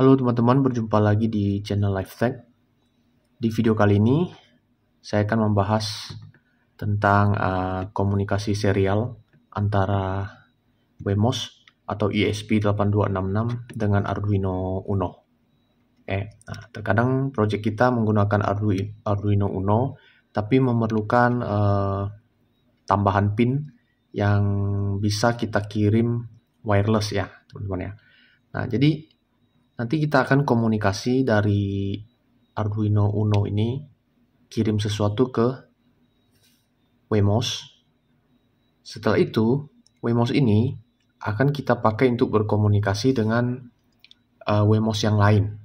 Halo teman-teman, berjumpa lagi di channel LifeTech. Di video kali ini, saya akan membahas tentang komunikasi serial antara Wemos atau ESP8266 dengan Arduino Uno. Nah, terkadang project kita menggunakan Arduino Uno, tapi memerlukan tambahan pin yang bisa kita kirim wireless ya, teman-teman ya. Nah, jadi nanti kita akan komunikasi dari Arduino Uno ini, kirim sesuatu ke Wemos. Setelah itu, Wemos ini akan kita pakai untuk berkomunikasi dengan Wemos yang lain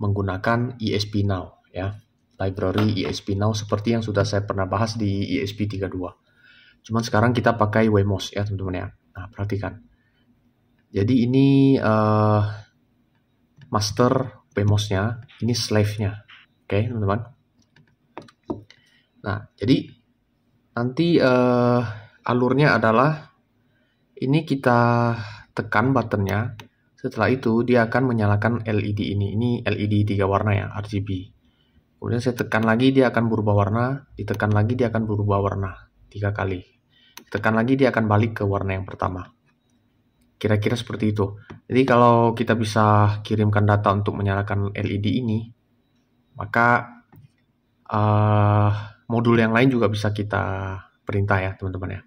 menggunakan ESP-Now ya. Library ESP-Now seperti yang sudah saya pernah bahas di ESP32. Cuman sekarang kita pakai Wemos ya teman-teman ya. Nah, perhatikan. Jadi ini master Wemos-nya, ini slave-nya. Oke, teman-teman. Nah, jadi nanti alurnya adalah ini kita tekan buttonnya. Setelah itu dia akan menyalakan LED ini. Ini LED 3 warna ya, RGB. Kemudian saya tekan lagi dia akan berubah warna, ditekan lagi dia akan berubah warna 3 kali. Tekan lagi dia akan balik ke warna yang pertama. Kira-kira seperti itu. Jadi kalau kita bisa kirimkan data untuk menyalakan LED ini, maka modul yang lain juga bisa kita perintah ya teman-teman ya.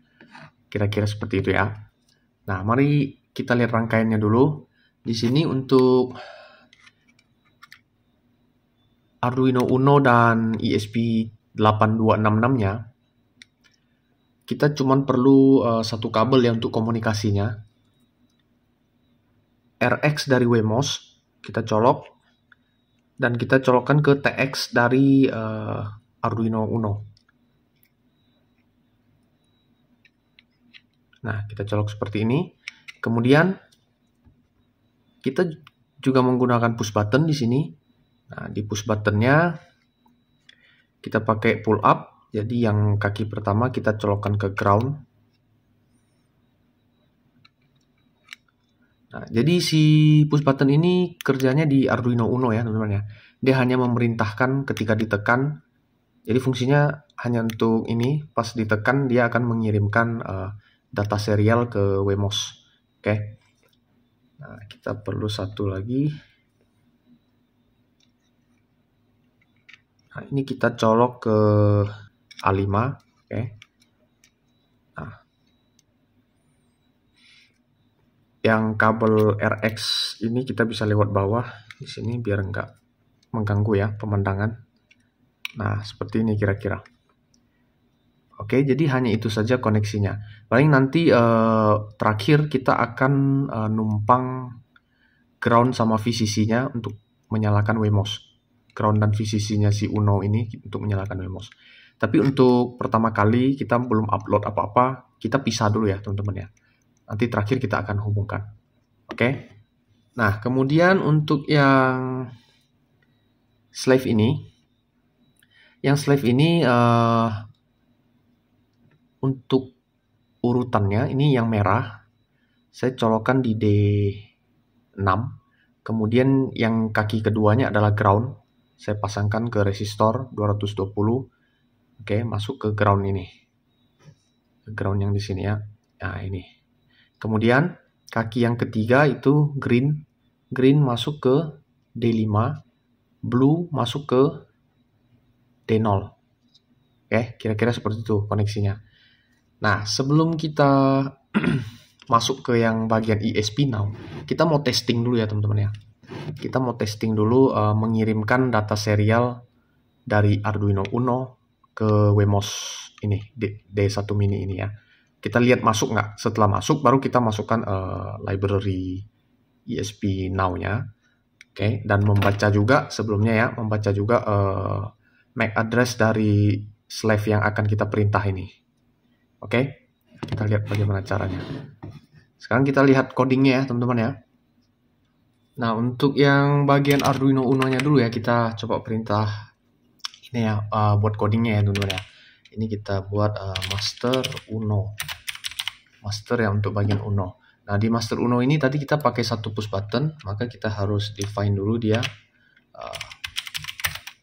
Kira-kira seperti itu ya. Nah, mari kita lihat rangkaiannya dulu. Di sini untuk Arduino Uno dan ESP8266-nya, kita cuma perlu satu kabel ya untuk komunikasinya. RX dari Wemos kita colok dan kita colokkan ke TX dari Arduino Uno. Nah, kita colok seperti ini. Kemudian kita juga menggunakan push button di sini. Nah, di push buttonnya kita pakai pull up. Jadi yang kaki pertama kita colokkan ke ground. Nah, jadi si push button ini kerjanya di Arduino Uno ya teman-teman ya. Dia hanya memerintahkan ketika ditekan. Jadi fungsinya hanya untuk ini, pas ditekan dia akan mengirimkan data serial ke Wemos. Oke. Nah, kita perlu satu lagi. Nah, ini kita colok ke A5. Oke. Nah, yang kabel RX ini kita bisa lewat bawah di sini biar nggak mengganggu ya pemandangan. Nah, seperti ini kira-kira. Oke, jadi hanya itu saja koneksinya. Paling nanti terakhir kita akan numpang ground sama VCC-nya untuk menyalakan Wemos. Ground dan VCC-nya si Uno ini untuk menyalakan Wemos. Tapi untuk pertama kali kita belum upload apa-apa, kita pisah dulu ya teman-teman ya. Nanti terakhir kita akan hubungkan. Oke. Nah, kemudian untuk yang slave ini, untuk urutannya ini yang merah, saya colokkan di D6. Kemudian yang kaki keduanya adalah ground. Saya pasangkan ke resistor 220. Oke, masuk ke ground ini. Ground yang di sini ya. Nah, ini. Kemudian kaki yang ketiga itu green. Green masuk ke D5. Blue masuk ke D0. Oke, kira-kira seperti itu koneksinya. Nah, sebelum kita masuk ke yang bagian ESP-Now, kita mau testing dulu ya teman-teman ya. Kita mau testing dulu mengirimkan data serial dari Arduino Uno ke Wemos ini, D1 mini ini ya. Kita lihat masuk nggak. Setelah masuk, baru kita masukkan library ESP-Now-nya. Oke, dan membaca juga sebelumnya ya, membaca juga MAC address dari slave yang akan kita perintah ini. Oke, kita lihat bagaimana caranya. Sekarang kita lihat codingnya ya teman-teman ya. Nah, untuk yang bagian Arduino Uno-nya dulu ya, kita coba perintah ini ya, buat codingnya ya teman-teman ya. Ini kita buat master Uno. Master ya untuk bagian Uno. Nah, di master Uno ini tadi kita pakai satu push button, maka kita harus define dulu dia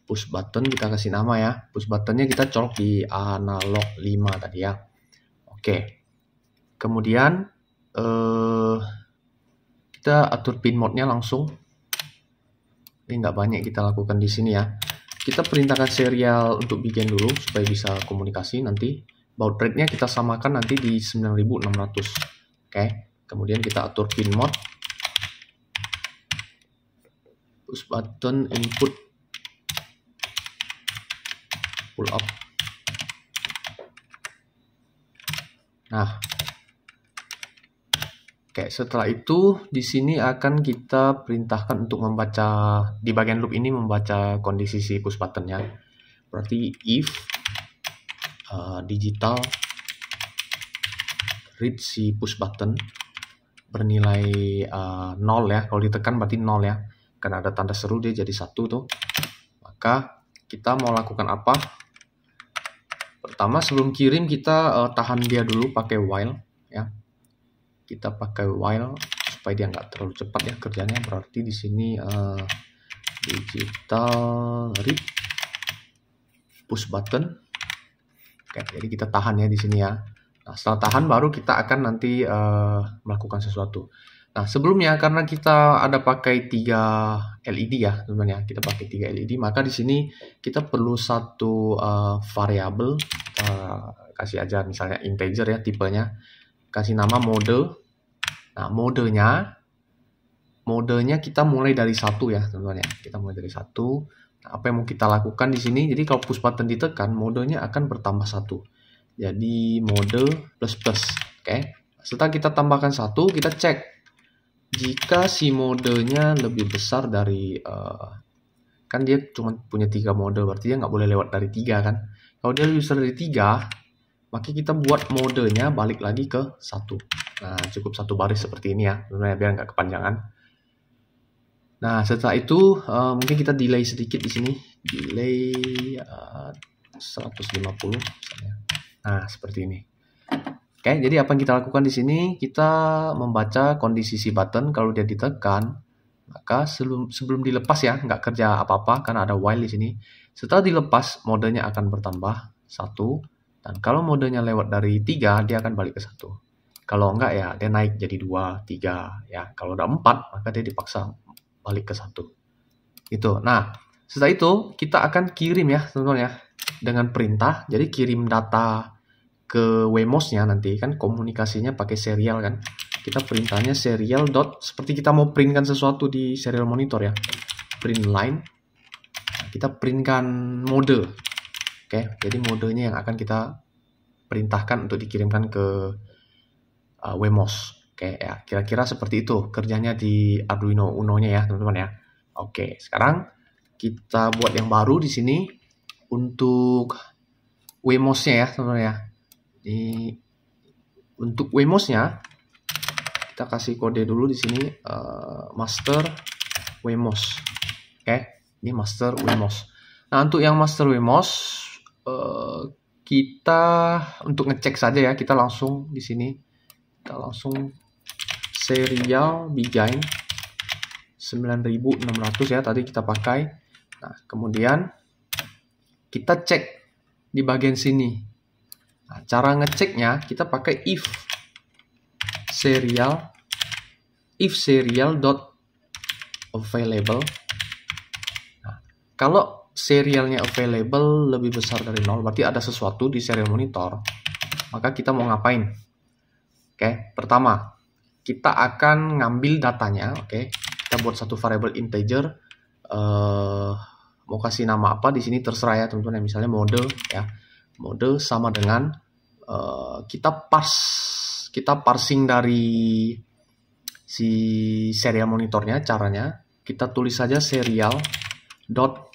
push button, kita kasih nama ya. Push buttonnya kita colok di analog 5 tadi ya. Oke. Kemudian kita atur pin mode-nya langsung. Ini nggak banyak kita lakukan di sini ya. Kita perintahkan serial untuk begin dulu supaya bisa komunikasi nanti. Baud rate-nya kita samakan nanti di 9600. Oke. Kemudian kita atur pin mode. Push button input pull up. Nah, oke, setelah itu di sini akan kita perintahkan untuk membaca di bagian loop ini membaca kondisi si push buttonnya. Berarti if digital read si push button bernilai 0 ya, kalau ditekan berarti 0 ya, karena ada tanda seru dia jadi 1 tuh. Maka kita mau lakukan apa? Pertama, sebelum kirim kita tahan dia dulu pakai while ya. Kita pakai while supaya dia nggak terlalu cepat ya kerjanya. Berarti di sini digital read push button. Oke, jadi kita tahan ya di sini ya. Nah, setelah tahan baru kita akan nanti melakukan sesuatu. Nah, sebelumnya karena kita ada pakai 3 LED ya, teman-teman ya. Kita pakai 3 LED, maka di sini kita perlu satu variabel. Kita kasih aja misalnya integer ya tipenya. Kasih nama mode. Nah, modenya kita mulai dari 1 ya, teman-teman ya. Kita mulai dari 1. Nah, apa yang mau kita lakukan di sini? Jadi kalau push button ditekan, modenya akan bertambah 1. Jadi mode plus plus. Oke. Setelah kita tambahkan 1, kita cek jika si modenya lebih besar dari kan dia cuma punya 3 mode, berarti dia nggak boleh lewat dari 3 kan. Kalau dia lebih besar dari 3, maka kita buat modenya balik lagi ke 1. Nah, cukup 1 baris seperti ini ya, biar nggak kepanjangan. Nah, setelah itu mungkin kita delay sedikit di sini. Delay 150 misalnya. Nah, seperti ini. Oke, jadi apa yang kita lakukan di sini? Kita membaca kondisi si button. Kalau dia ditekan, maka sebelum dilepas ya, nggak kerja apa-apa karena ada while di sini. Setelah dilepas, modenya akan bertambah 1. Dan kalau modenya lewat dari 3, dia akan balik ke 1. Kalau enggak ya, dia naik jadi 2, 3. Ya, kalau udah 4, maka dia dipaksa balik ke 1. Gitu. Nah, setelah itu kita akan kirim ya, teman-teman ya. Dengan perintah, jadi kirim data ke Wemos-nya nanti kan komunikasinya pakai serial kan. Kita perintahnya serial dot seperti kita mau printkan sesuatu di serial monitor ya. Print line. Kita printkan mode. Oke, jadi modenya yang akan kita perintahkan untuk dikirimkan ke Wemos. Oke, ya kira-kira seperti itu kerjanya di Arduino Uno-nya ya, teman-teman ya. Oke, sekarang kita buat yang baru di sini. Untuk Wemos-nya ya, teman-teman ya. Untuk Wemos-nya kita kasih kode dulu di sini master Wemos. Oke, ini master Wemos. Nah, untuk yang master Wemos kita untuk ngecek saja ya, kita langsung di sini kita langsung serial begin 9600 ya tadi kita pakai. Nah, kemudian kita cek di bagian sini. Nah, cara ngeceknya kita pakai if serial dot available. Nah, kalau serialnya available lebih besar dari 0, berarti ada sesuatu di serial monitor. Maka kita mau ngapain? Oke, pertama kita akan ngambil datanya. Oke, kita buat satu variable integer. Mau kasih nama apa di sini terserah ya teman-teman. Misalnya mode ya, mode sama dengan kita parsing dari si serial monitornya. Caranya kita tulis saja serial dot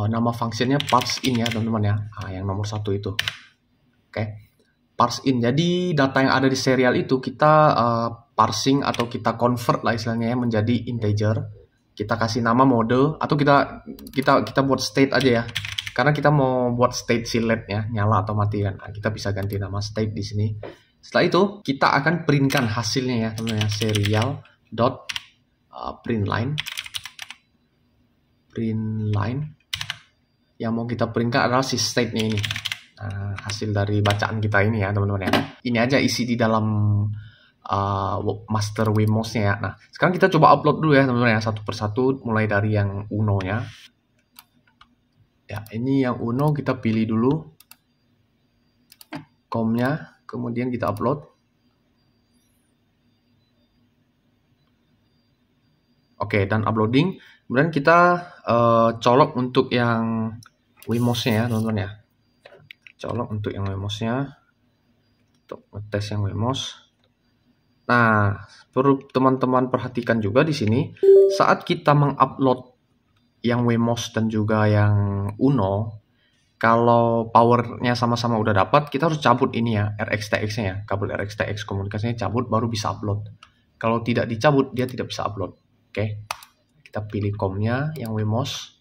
nama fungsinya parse in ya teman-teman ya. Nah, yang nomor 1 itu. Oke, parse in. Jadi data yang ada di serial itu kita parsing atau kita convert lah istilahnya ya menjadi integer. Kita kasih nama mode atau kita buat state aja ya. Karena kita mau buat state si LED ya, nyala atau mati kan. Nah, kita bisa ganti nama state di sini. Setelah itu kita akan printkan hasilnya ya teman-teman, serial dot print line yang mau kita printkan adalah si state-nya ini. Nah, hasil dari bacaan kita ini ya teman-teman ya. Ini aja isi di dalam master Wemos-nya ya. Nah, sekarang kita coba upload dulu ya teman-teman ya, satu persatu mulai dari yang Uno-nya. Ya, ini yang Uno kita pilih dulu com-nya, kemudian kita upload. Oke, dan uploading. Kemudian kita colok untuk yang Wemos-nya ya teman-teman ya. Colok untuk yang Wemos-nya, untuk ngetes yang Wemos. Nah, perlu teman-teman perhatikan juga di sini, saat kita mengupload yang Wemos dan juga yang Uno, kalau powernya sama-sama udah dapat, kita harus cabut ini ya, RxTX-nya ya, kabel RxTX komunikasinya cabut baru bisa upload. Kalau tidak dicabut, dia tidak bisa upload. Oke, kita pilih com-nya yang Wemos.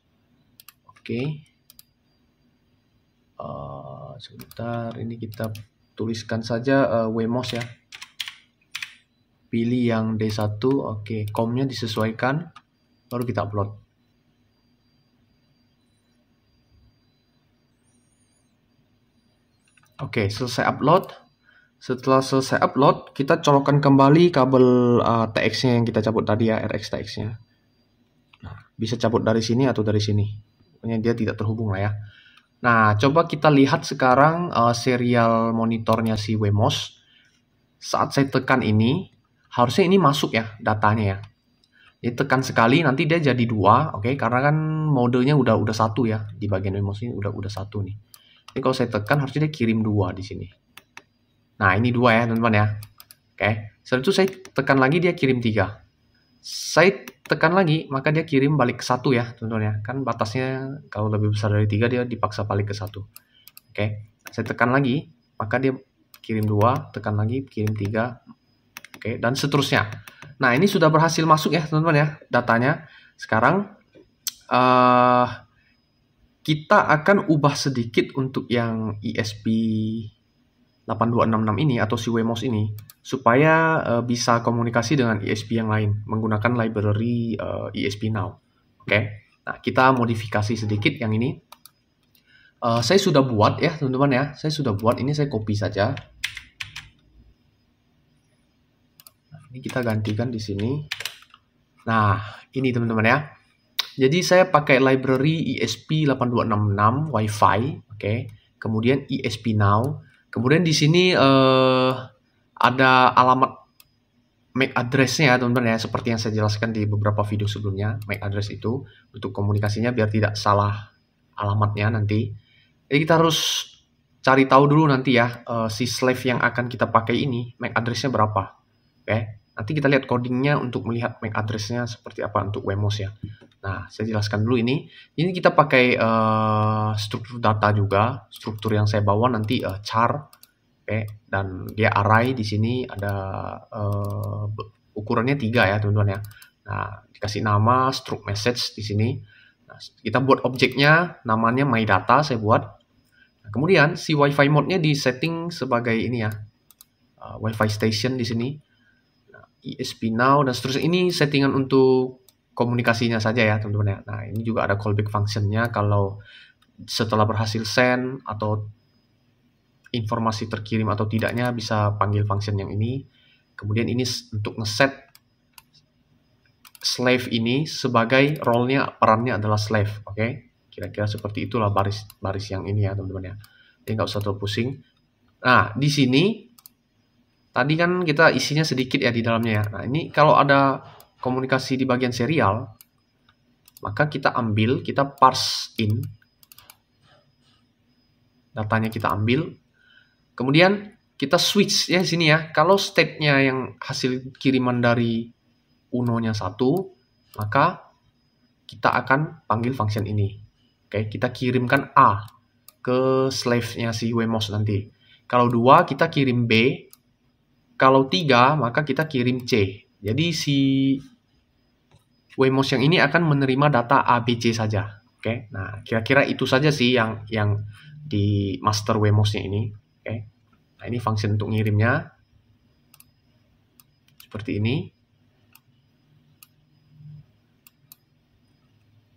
Oke. Sebentar, ini kita tuliskan saja Wemos ya. Pilih yang D1, oke, com-nya disesuaikan, baru kita upload. Oke, selesai upload. Setelah selesai upload, kita colokkan kembali kabel TX-nya yang kita cabut tadi ya, RxTX-nya. Nah, bisa cabut dari sini atau dari sini. Pokoknya dia tidak terhubung lah ya. Nah, coba kita lihat sekarang serial monitornya si Wemos. Saat saya tekan ini, harusnya ini masuk ya datanya ya. Jadi tekan sekali nanti dia jadi 2, oke? Karena kan modenya udah 1 ya di bagian Wemos ini udah 1 nih. Ini kalau saya tekan harusnya dia kirim 2 di sini. Nah, ini 2 ya teman-teman ya. Oke. Setelah itu saya tekan lagi dia kirim 3. Saya tekan lagi maka dia kirim balik ke 1 ya teman-teman ya. Kan batasnya kalau lebih besar dari 3 dia dipaksa balik ke 1. Oke. Saya tekan lagi maka dia kirim 2, tekan lagi kirim 3. Oke, dan seterusnya. Nah, ini sudah berhasil masuk ya teman-teman ya datanya. Sekarang kita akan ubah sedikit untuk yang ESP8266 ini atau si Wemos ini supaya bisa komunikasi dengan ESP yang lain menggunakan library ESP Now. Oke. Nah, kita modifikasi sedikit yang ini. Saya sudah buat ya teman-teman ya. Saya sudah buat, ini saya copy saja. Nah, ini kita gantikan di sini. Nah, ini teman-teman ya. Jadi saya pakai library ESP8266 Wi-Fi, oke. Kemudian ESP Now. Kemudian di sini ada alamat MAC address-nya ya teman-teman ya, seperti yang saya jelaskan di beberapa video sebelumnya. MAC address itu untuk komunikasinya biar tidak salah alamatnya nanti. Jadi kita harus cari tahu dulu nanti ya si slave yang akan kita pakai ini MAC address-nya berapa, oke. Nanti kita lihat codingnya untuk melihat MAC address-nya seperti apa untuk Wemos ya. Nah, saya jelaskan dulu ini. Ini kita pakai struktur data juga. Struktur yang saya bawa nanti char, oke. Dan dia array di sini ada ukurannya 3 ya teman-teman ya. Nah, dikasih nama struct message di sini. Nah, kita buat objeknya, namanya my data saya buat. Nah, kemudian si Wi-Fi mode-nya di setting sebagai ini ya, Wi-Fi station di sini. ESP Now dan seterusnya, ini settingan untuk komunikasinya saja ya teman-teman ya. Nah, ini juga ada callback function-nya kalau setelah berhasil send atau informasi terkirim atau tidaknya bisa panggil function yang ini. Kemudian ini untuk ngeset slave ini sebagai role-nya, perannya adalah slave, oke. Kira-kira seperti itulah baris yang ini ya teman-teman ya. Jadi nggak usah terlalu pusing. Nah, di sini tadi kan kita isinya sedikit ya di dalamnya ya. Nah, ini kalau ada komunikasi di bagian serial, maka kita ambil, kita parse in. Datanya kita ambil. Kemudian kita switch ya sini ya. Kalau state-nya yang hasil kiriman dari Uno-nya 1, maka kita akan panggil function ini. Oke, kita kirimkan A ke slave-nya si Wemos nanti. Kalau 2, kita kirim B. Kalau 3, maka kita kirim C. Jadi si Wemos yang ini akan menerima data A, B, C saja. Oke. Nah, kira-kira itu saja sih yang di master Wemos-nya ini. Oke. Nah, ini function untuk ngirimnya. Seperti ini.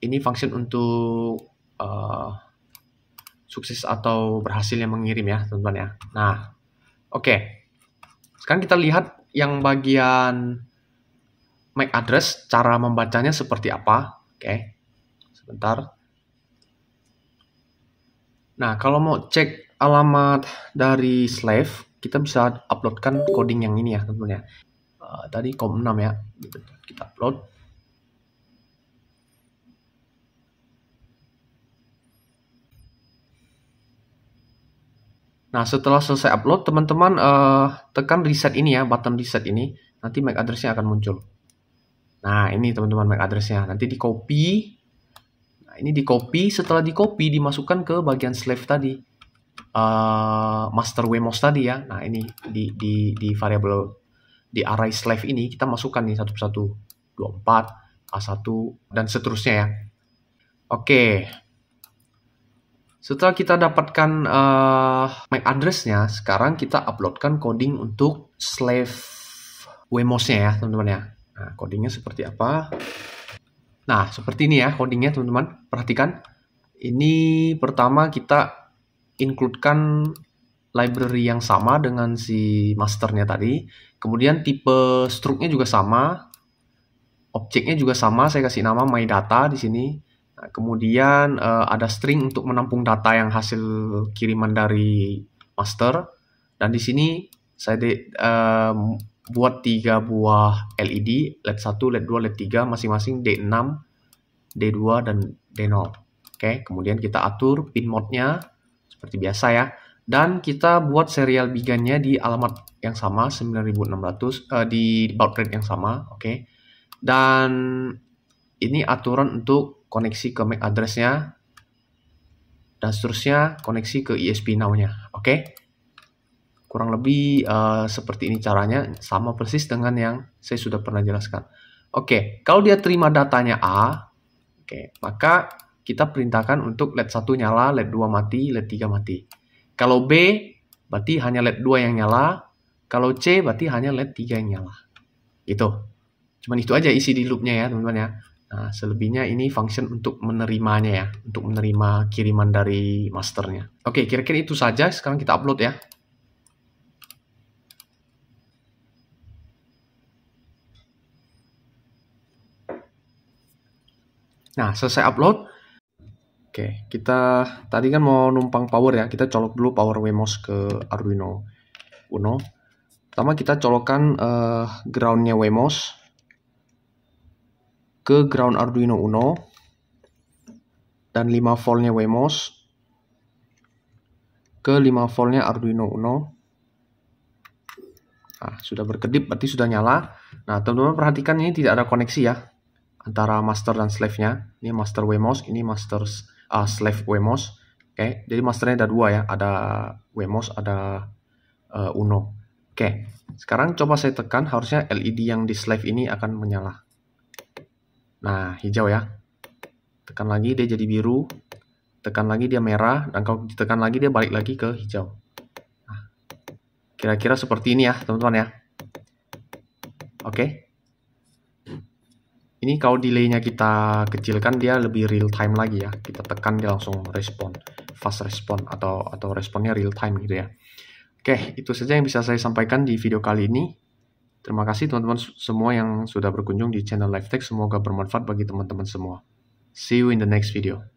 Ini function untuk sukses atau berhasilnya mengirim ya, teman-teman ya. Nah, oke. Sekarang kita lihat yang bagian MAC address, cara membacanya seperti apa. Oke. Sebentar. Nah, kalau mau cek alamat dari slave, kita bisa uploadkan coding yang ini ya, teman-teman ya. Tadi COM6 ya. Kita upload. Nah, setelah selesai upload, teman-teman tekan reset ini ya, button reset ini. Nanti MAC address-nya akan muncul. Nah, ini teman-teman MAC address-nya. Nanti di copy. Nah, ini di copy. Setelah di copy, dimasukkan ke bagian slave tadi. Master WMOS tadi ya. Nah, ini di variable, di array slave ini, kita masukkan nih 11, 24, A1, dan seterusnya ya. Oke. Setelah kita dapatkan MAC address-nya, sekarang kita uploadkan coding untuk slave WMOS-nya ya, teman-teman ya. Nah, codingnya seperti apa? Nah, seperti ini ya codingnya, teman-teman. Perhatikan. Ini pertama kita include-kan library yang sama dengan si masternya tadi. Kemudian tipe struknya juga sama. Objeknya juga sama, saya kasih nama myData di sini. Nah, kemudian ada string untuk menampung data yang hasil kiriman dari master. Dan di sini saya buat 3 buah LED, LED 1, LED 2, LED 3, masing-masing D6, D2, dan D0. Oke, kemudian kita atur pin mode-nya seperti biasa ya. Dan kita buat serial began-nya di alamat yang sama, 9600, di baud rate yang sama. Oke. Dan ini aturan untuk koneksi ke MAC address-nya. Dan seterusnya koneksi ke ESP now-nya. Oke. Kurang lebih seperti ini caranya, sama persis dengan yang saya sudah pernah jelaskan. Oke, kalau dia terima datanya A, oke, maka kita perintahkan untuk LED 1 nyala, LED 2 mati, LED 3 mati. Kalau B, berarti hanya LED 2 yang nyala. Kalau C, berarti hanya LED 3 yang nyala. Gitu. Cuman itu aja isi di loop-nya ya, teman-teman ya. Nah, selebihnya ini function untuk menerimanya ya, untuk menerima kiriman dari masternya. Oke, kira-kira itu saja. Sekarang kita upload ya. Nah, selesai upload. Oke, kita tadi kan mau numpang power ya. Kita colok dulu power WMOS ke Arduino Uno. Pertama kita colokkan ground-nya WMOS ke ground Arduino Uno. Dan 5 voltnya WMOS ke 5 voltnya Arduino Uno. Nah, sudah berkedip, berarti sudah nyala. Nah, teman-teman perhatikan ini tidak ada koneksi ya antara master dan slave-nya. Ini master WMOS, ini master slave WMOS. Oke, jadi masternya ada 2 ya, ada WMOS, ada Uno. Oke, sekarang coba saya tekan, harusnya LED yang di slave ini akan menyala. Nah, hijau ya. Tekan lagi dia jadi biru. Tekan lagi dia merah, dan kalau ditekan lagi dia balik lagi ke hijau. Nah, kira-kira seperti ini ya, teman-teman ya. Oke. Ini kalau delay-nya kita kecilkan, dia lebih real time lagi ya. Kita tekan dia langsung respon, fast respon atau responnya real time gitu ya. Oke, itu saja yang bisa saya sampaikan di video kali ini. Terima kasih teman-teman semua yang sudah berkunjung di channel LiveTech. Semoga bermanfaat bagi teman-teman semua. See you in the next video.